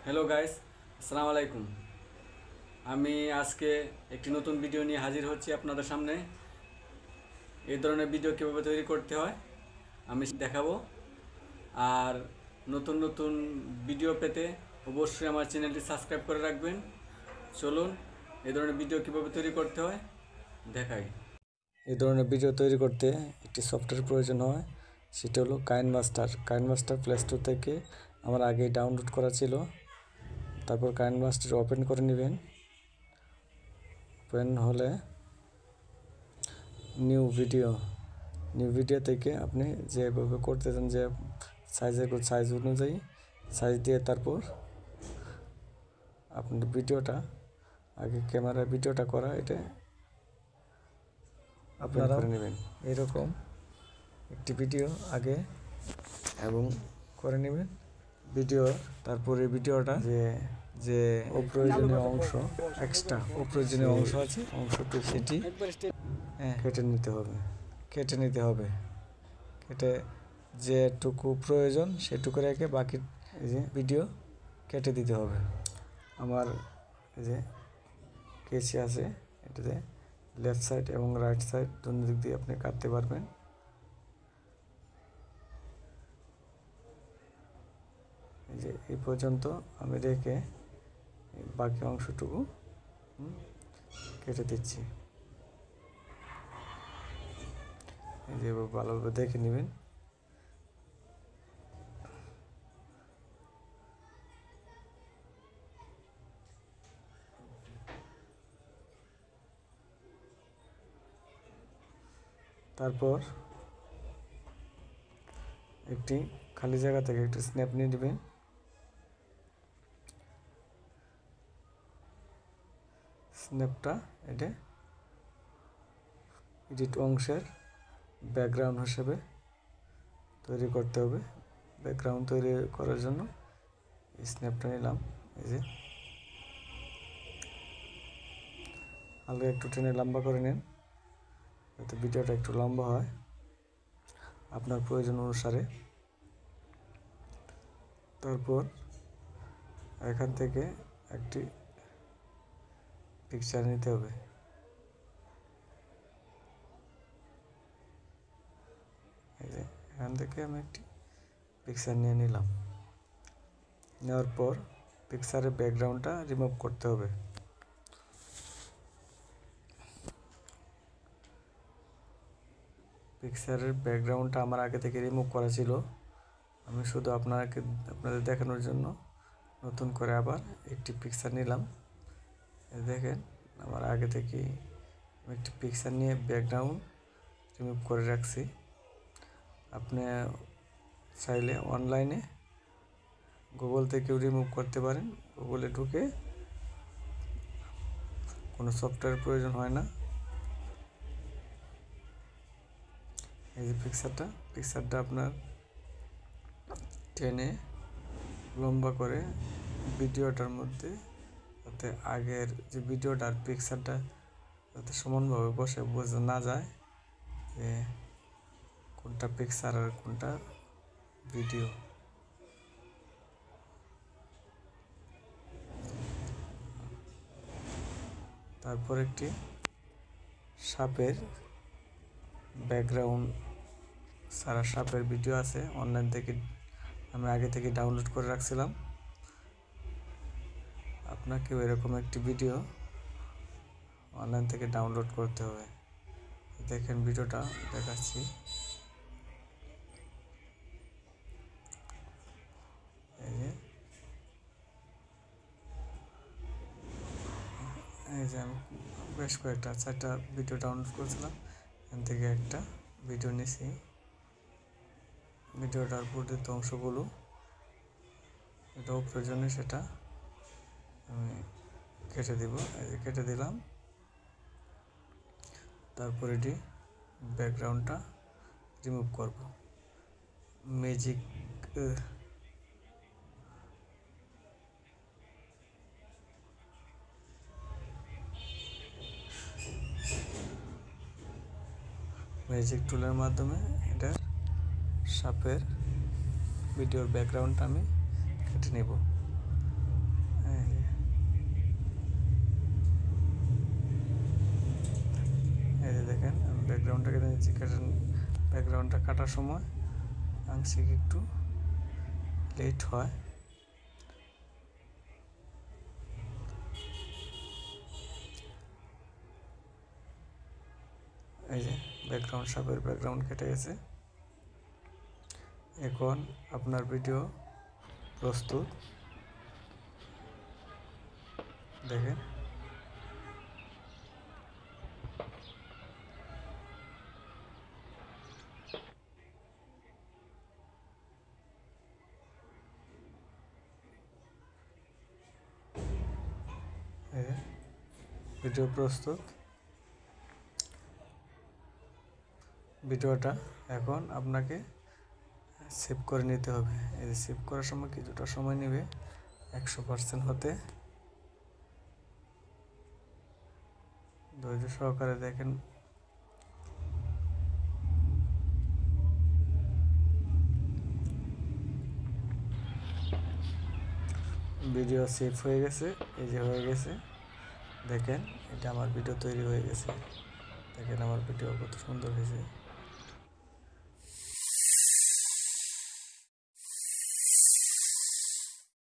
Hello guys, আসসালামু আলাইকুম। আমি আজকে একটি নতুন ভিডিও নিয়ে হাজির হচ্ছি আপনাদের সামনে। এই ধরনের ভিডিও কীভাবে তৈরি করতে হয় আমি দেখাবো। আর নতুন নতুন ভিডিও পেতে অবশ্যই আমার চ্যানেলটি সাবস্ক্রাইব করে রাখবেন। চলুন এই ধরনের ভিডিও কীভাবে তৈরি করতে হয় দেখাই। এই ধরনের ভিডিও তৈরি করতে একটি সফটওয়্যার প্রয়োজন হয়, সেটা হলো কাইনমাস্টার প্লে স্টোর থেকে আমার আগেই ডাউনলোড করা ছিল। তারপর কাইনমাস্টার ওপেন করে নেবেন। ওপেন হলে নিউ ভিডিও থেকে আপনি যেভাবে করতে চান, যে সাইজ অনুযায়ী সাইজ দিয়ে তারপর আপনার ভিডিওটা আগে ক্যামেরায় ভিডিওটা করা এটা আপনারা করে নেবেন। এরকম একটি ভিডিও আগে এবং করে নেবেন ভিডিও। তারপরে ভিডিওটা যে অপ্রয়োজনীয় অংশ, এক্সট্রা অপ্রয়োজনীয় অংশ আছে, অংশটুকু সেটি কেটে নিতে হবে। কেটে যেটুকু প্রয়োজন সেটুকু রেখে বাকি ভিডিও কেটে দিতে হবে। আমার এই যে কেসি আছে, এটাতে লেফট সাইড এবং রাইট সাইড দুই দিক দিয়ে আপনি কাটতে পারবেন। এই যে এই পর্যন্ত আমি রেখে বাকি অংশটুকু কেটে দিচ্ছি। এই যে ভালোভাবে দেখে নেবেন। তারপর একটি খালি জায়গা থেকে একটি স্ন্যাপ নিয়ে নেবেন। স্ন্যাপটা এটা এডিট অংশের ব্যাকগ্রাউন্ড হিসেবে তৈরি করতে হবে। ব্যাকগ্রাউন্ড তৈরি করার জন্য এই স্ন্যাপটা নিলাম। এই যে হালকা একটু টেনে লম্বা করে নিন, যাতে ভিডিওটা একটু লম্বা হয় আপনার প্রয়োজন অনুসারে। তারপর এখান থেকে একটি পিকচার নিতে হবে। এই যে এখান থেকে আমি একটি পিকচার নিয়ে নিলাম। নেওয়ার পর পিকচারের ব্যাকগ্রাউন্ডটা রিমুভ করতে হবে। পিকচারের ব্যাকগ্রাউন্ডটা আমার আগে থেকে রিমুভ করা ছিল, আমি শুধু আপনাদের দেখানোর জন্য নতুন করে আবার একটি পিকচার নিলাম। দেখেন আমার আগে থেকে আমি একটি পিকচার নিয়ে ব্যাকগ্রাউন্ড রিমুভ করে রাখছি। আপনি চাইলে অনলাইনে গুগল থেকেও রিমুভ করতে পারেন। গুগলে ঢুকে কোনো সফটওয়্যার প্রয়োজন হয় না। এই যে পিকচারটা আপনার টেনে লম্বা করে ভিডিওটার মধ্যে, যাতে আগের যে ভিডিওটা আর পিকচারটা যাতে সমানভাবে বসে বোঝা না যায় যে কোনটা পিকচার আর কোনটা ভিডিও। তারপর একটি সাপের ব্যাকগ্রাউন্ড সারা সাপের ভিডিও আছে, অনলাইন থেকে আমি আগে থেকে ডাউনলোড করে রাখছিলাম। আপনাকেও এরকম একটি ভিডিও অনলাইন থেকে ডাউনলোড করতে হবে। দেখেন ভিডিওটা দেখাচ্ছি। এই যে আমি বেশ কয়েকটা 4টা ভিডিও ডাউনলোড করেছিলাম, এখান থেকে একটা ভিডিও নিয়েছি। ভিডিওটার বর্ধিত অংশগুলো এটাও প্রয়োজনীয়, সেটা আমি কেটে দিব। এই যে কেটে দিলাম। তারপর এটি ব্যাকগ্রাউন্ডটা রিমুভ করব। ম্যাজিক টুলের মাধ্যমে এটার সাপের ভিডিওর ব্যাকগ্রাউন্ডটা আমি কেটে নেব। ব্যাকগ্রাউন্ডটা কেটে নিচ্ছি। ব্যাকগ্রাউন্ডটা কাটার সময় আংশিক একটু লেট হয়। এই যে সাপের ব্যাকগ্রাউন্ড কেটে গেছে। এখন আপনার ভিডিও প্রস্তুত, দেখেন। ভিডিও প্রস্তুত। ভিডিওটা এখন আপনাকে সেভ করে নিতে হবে। এই সেভ করার সময় কিছুটা সময় নেবে 100% হতে। ধৈর্য সহকারে দেখেন। ভিডিও সেভ হয়ে গেছে, এই যে হয়ে গেছে। দেখেন এটা আমার ভিডিও তৈরি হয়ে গেছে। দেখেন আমার ভিডিও কত সুন্দর হয়েছে।